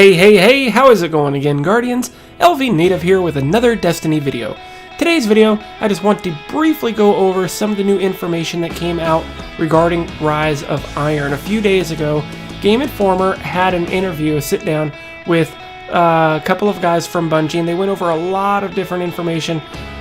Hey, how is it going again, Guardians? LVnative here with another Destiny video. Today's video, I just want to briefly go over some of the new information that came out regarding Rise of Iron. A few days ago, Game Informer had an interview, a sit-down, with a couple of guys from Bungie, and they went over a lot of different information,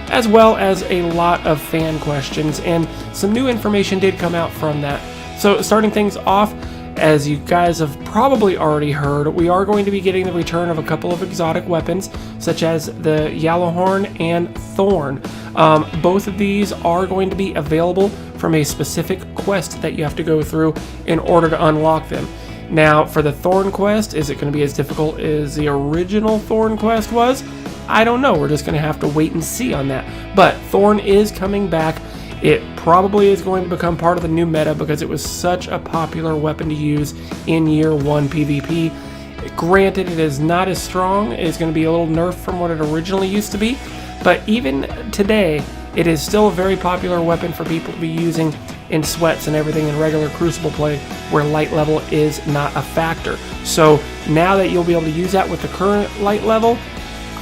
as well as a lot of fan questions, and some new information did come out from that. So, starting things off, as you guys have probably already heard, we are going to be getting the return of a couple of exotic weapons, such as the Yellowhorn and Thorn. Both of these are going to be available from a specific quest that you have to go through in order to unlock them. Now, for the Thorn quest, is it going to be as difficult as the original Thorn quest was? I don't know. We're just going to have to wait and see on that. But Thorn is coming back. It probably is going to become part of the new meta because it was such a popular weapon to use in Year 1 PvP. Granted, it is not as strong. It's going to be a little nerfed from what it originally used to be. But even today, it is still a very popular weapon for people to be using in sweats and everything in regular Crucible play where light level is not a factor. So now that you'll be able to use that with the current light level,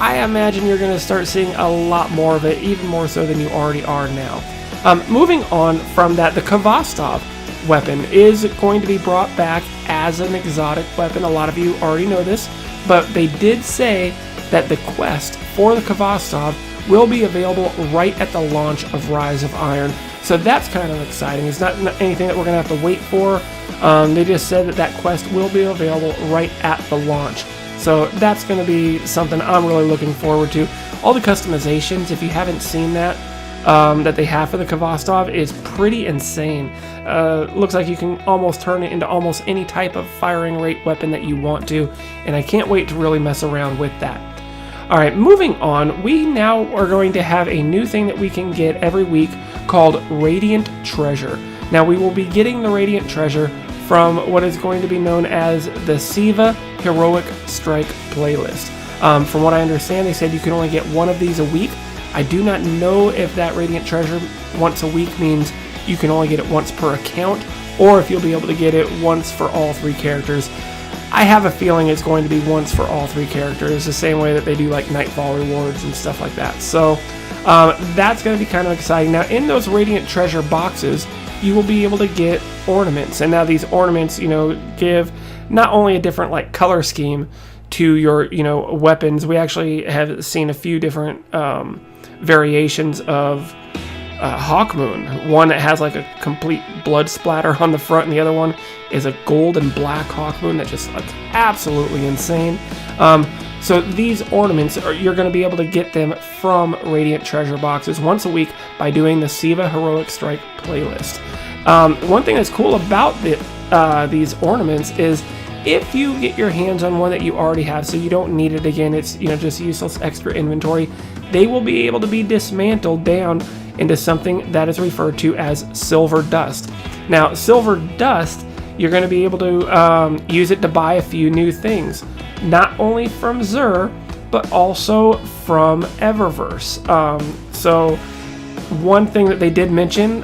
I imagine you're going to start seeing a lot more of it, even more so than you already are now. Moving on from that, the Khvostov weapon is going to be brought back as an exotic weapon. A lot of you already know this, but they did say that the quest for the Khvostov will be available right at the launch of Rise of Iron. So that's kind of exciting. It's not anything that we're going to have to wait for. They just said that that quest will be available right at the launch. So that's going to be something I'm really looking forward to. All the customizations, if you haven't seen that they have for the Khvostov is pretty insane. Looks like you can almost turn it into almost any type of firing rate weapon that you want to, and I can't wait to really mess around with that. Alright, moving on, we now are going to have a new thing that we can get every week called Radiant Treasure. Now we will be getting the Radiant Treasure from what is going to be known as the Siva Heroic Strike playlist. From what I understand, they said you can only get one of these a week. I do not know if that Radiant Treasure once a week means you can only get it once per account, or if you'll be able to get it once for all three characters. I have a feeling it's going to be once for all three characters, the same way that they do like Nightfall rewards and stuff like that. So that's going to be kind of exciting. Now, in those Radiant Treasure boxes, you will be able to get ornaments, and now these ornaments, give not only a different like color scheme to your, weapons. We actually have seen a few different variations of Hawkmoon. One that has like a complete blood splatter on the front, and the other one is a gold and black Hawkmoon that just looks absolutely insane. So these ornaments, you're going to be able to get them from Radiant Treasure boxes once a week by doing the Siva Heroic Strike playlist. One thing that's cool about these ornaments is if you get your hands on one that you already have, so you don't need it again, it's just useless extra inventory, they will be able to be dismantled down into something that is referred to as silver dust. Now, silver dust, you're going to be able to use it to buy a few new things, not only from Xur, but also from Eververse. So one thing that they did mention,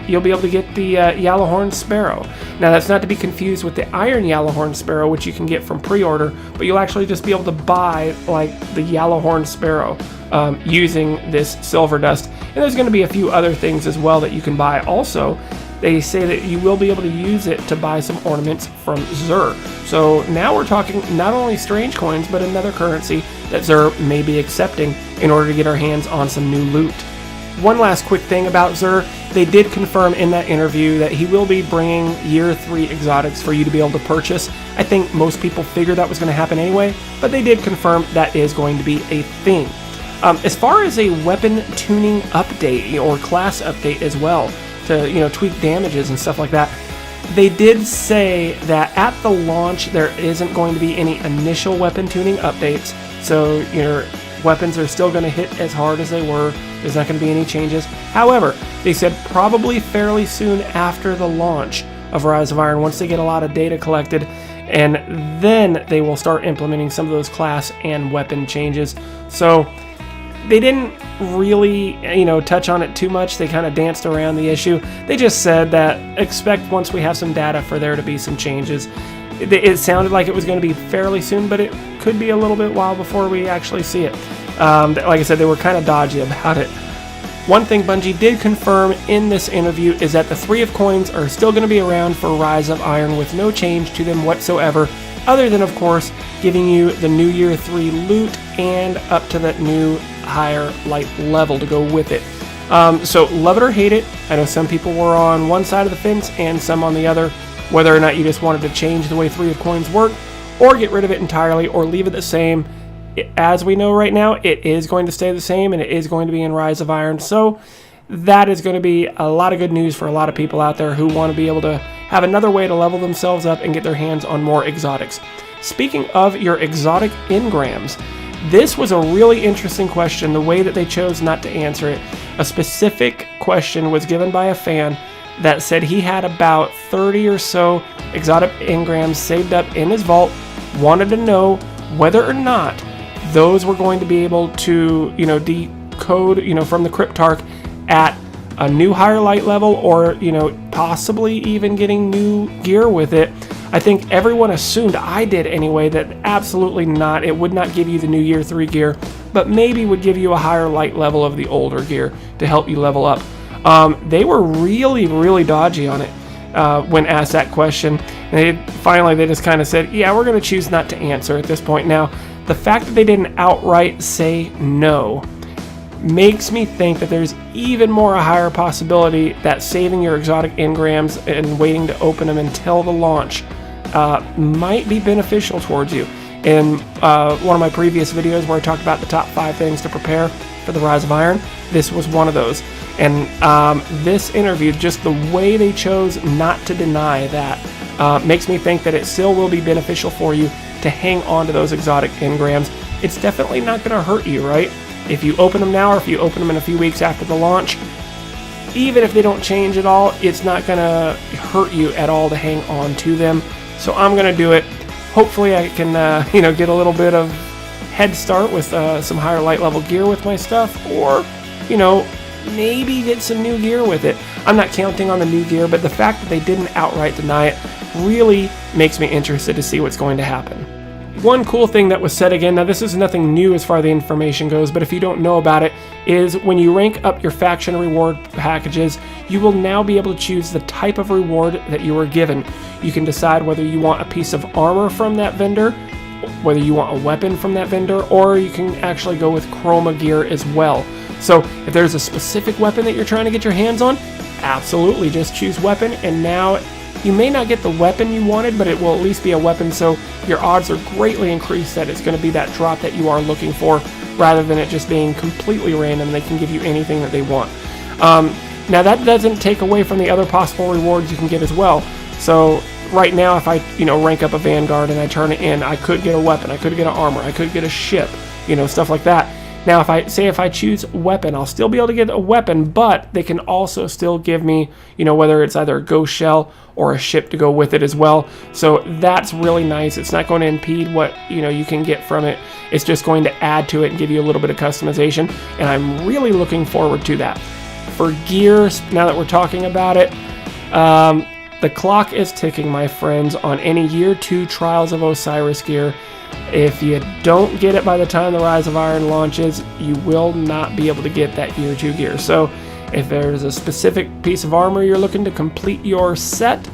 you'll be able to get the Yellowhorn Sparrow. Now, that's not to be confused with the Iron Yellowhorn Sparrow, which you can get from pre-order, but you'll actually just be able to buy the Yellowhorn Sparrow using this silver dust. And there's going to be a few other things as well that you can buy. Also, they say that you will be able to use it to buy some ornaments from Xur. So now we're talking not only strange coins, but another currency that Xur may be accepting in order to get our hands on some new loot. One last quick thing about Xur, they did confirm in that interview that he will be bringing Year 3 exotics for you to be able to purchase. I think most people figured that was going to happen anyway, but they did confirm that is going to be a thing. As far as a weapon tuning update or class update as well, to tweak damages and stuff like that, they did say that at the launch there isn't going to be any initial weapon tuning updates, so your weapons are still going to hit as hard as they were. There's not going to be any changes. However, they said probably fairly soon after the launch of Rise of Iron, once they get a lot of data collected, and then they will start implementing some of those class and weapon changes. So they didn't really, touch on it too much. They kind of danced around the issue. They just said that expect once we have some data for there to be some changes. it sounded like it was going to be fairly soon, but it could be a little bit while before we actually see it. Like I said, they were kind of dodgy about it. One thing Bungie did confirm in this interview is that the 3 of Coins are still going to be around for Rise of Iron with no change to them whatsoever, other than, of course, giving you the new Year 3 loot and up to that new higher light level to go with it. So love it or hate it. I know some people were on one side of the fence and some on the other, whether or not you just wanted to change the way 3 of Coins work, or get rid of it entirely, or leave it the same. As we know right now, it is going to stay the same, and it is going to be in Rise of Iron. So that is going to be a lot of good news for a lot of people out there who want to be able to have another way to level themselves up and get their hands on more exotics. Speaking of your exotic engrams, this was a really interesting question, the way that they chose not to answer it. A specific question was given by a fan that said he had about 30 or so exotic engrams saved up in his vault, wanted to know whether or not those were going to be able to, decode, from the Cryptarch at a new higher light level, or, possibly even getting new gear with it. I think everyone assumed, I did anyway, that absolutely not. It would not give you the new Year 3 gear, but maybe would give you a higher light level of the older gear to help you level up. They were really, really dodgy on it when asked that question. They just kind of said, yeah, we're going to choose not to answer at this point. Now, the fact that they didn't outright say no makes me think that there's even more a higher possibility that saving your exotic engrams and waiting to open them until the launch might be beneficial towards you. In one of my previous videos where I talked about the top 5 things to prepare for the Rise of Iron, this was one of those. And this interview, just the way they chose not to deny that, makes me think that it still will be beneficial for you to hang on to those exotic engrams. It's definitely not going to hurt you, right? If you open them now, or if you open them in a few weeks after the launch, even if they don't change at all, it's not going to hurt you at all to hang on to them. So I'm going to do it. Hopefully I can, get a little bit of head start with some higher light level gear with my stuff, or, maybe get some new gear with it. I'm not counting on the new gear, but the fact that they didn't outright deny it really makes me interested to see what's going to happen. One cool thing that was said again, now this is nothing new as far as the information goes, but if you don't know about it, is when you rank up your faction reward packages, you will now be able to choose the type of reward that you were given. You can decide whether you want a piece of armor from that vendor, whether you want a weapon from that vendor, or you can actually go with chroma gear as well. So if there's a specific weapon that you're trying to get your hands on, absolutely just choose weapon, and now you may not get the weapon you wanted, but it will at least be a weapon, so your odds are greatly increased that it's going to be that drop that you are looking for, rather than it just being completely random. They can give you anything that they want. Now that doesn't take away from the other possible rewards you can get as well. So right now, if I rank up a Vanguard and I turn it in, I could get a weapon, I could get an armor, I could get a ship, stuff like that. Now, if I choose weapon, I'll still be able to get a weapon, but they can also still give me, whether it's either a ghost shell or a ship to go with it as well. So that's really nice. It's not going to impede what, you can get from it. It's just going to add to it and give you a little bit of customization, and I'm really looking forward to that. For gears, now that we're talking about it, the clock is ticking, my friends, on any Year 2 Trials of Osiris gear. If you don't get it by the time the Rise of Iron launches, you will not be able to get that Year 2 gear. So if there's a specific piece of armor you're looking to complete your set,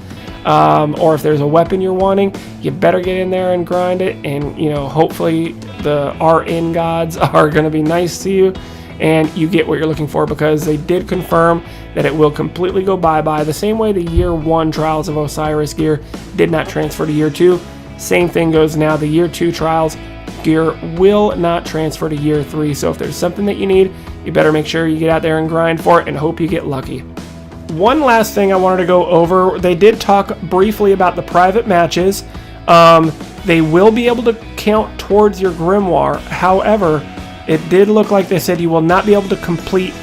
or if there's a weapon you're wanting, you better get in there and grind it, and hopefully the RN gods are going to be nice to you and you get what you're looking for, because they did confirm that it will completely go bye-bye the same way the Year 1 Trials of Osiris gear did not transfer to Year 2. Same thing goes now. The Year 2 Trials gear will not transfer to Year 3. So if there's something that you need, you better make sure you get out there and grind for it and hope you get lucky. One last thing I wanted to go over. They did talk briefly about the private matches. They will be able to count towards your grimoire. However, it did look like they said you will not be able to complete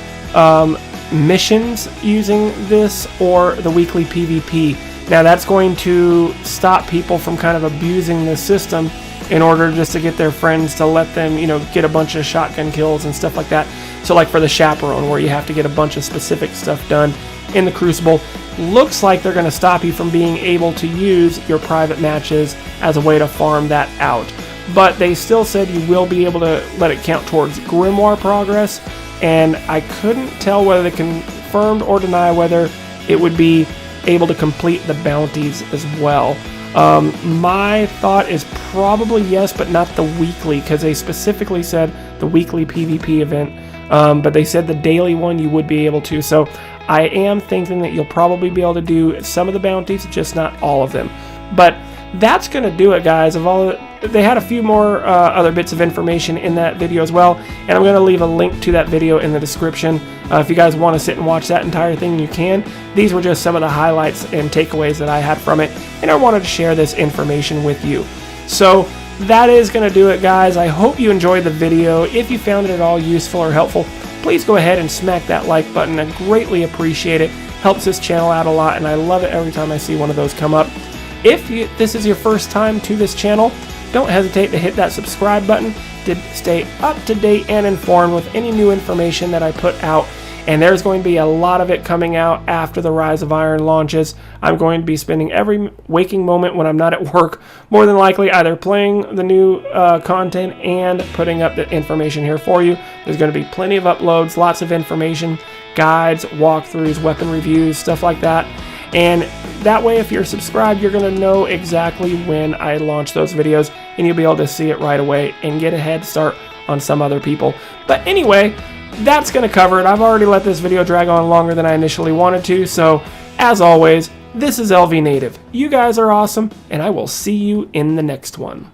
missions using this or the weekly PvP. Now that's going to stop people from kind of abusing the system in order just to get their friends to let them, get a bunch of shotgun kills and stuff like that. So like for the Chaperone, where you have to get a bunch of specific stuff done in the Crucible, looks like they're going to stop you from being able to use your private matches as a way to farm that out. But they still said you will be able to let it count towards Grimoire progress, and I couldn't tell whether they confirmed or deny whether it would be able to complete the bounties as well. My thought is probably yes, but not the weekly, because they specifically said the weekly PvP event, but they said the daily one you would be able to. So I am thinking that you'll probably be able to do some of the bounties, just not all of them. But that's going to do it, guys. They had a few more other bits of information in that video as well, and I'm going to leave a link to that video in the description. If you guys want to sit and watch that entire thing, you can. These were just some of the highlights and takeaways that I had from it, and I wanted to share this information with you. So that is going to do it, guys. I hope you enjoyed the video. If you found it at all useful or helpful, please go ahead and smack that like button. I greatly appreciate it. Helps this channel out a lot, and I love it every time I see one of those come up. If this is your first time to this channel, don't hesitate to hit that subscribe button to stay up to date and informed with any new information that I put out. And there's going to be a lot of it coming out after the Rise of Iron launches. I'm going to be spending every waking moment when I'm not at work, more than likely either playing the new content and putting up the information here for you. There's going to be plenty of uploads, lots of information, guides, walkthroughs, weapon reviews, stuff like that. And that way, if you're subscribed, you're going to know exactly when I launch those videos, and you'll be able to see it right away and get a head start on some other people. But anyway, that's going to cover it. I've already let this video drag on longer than I initially wanted to, so as always, this is LVnative. You guys are awesome, and I will see you in the next one.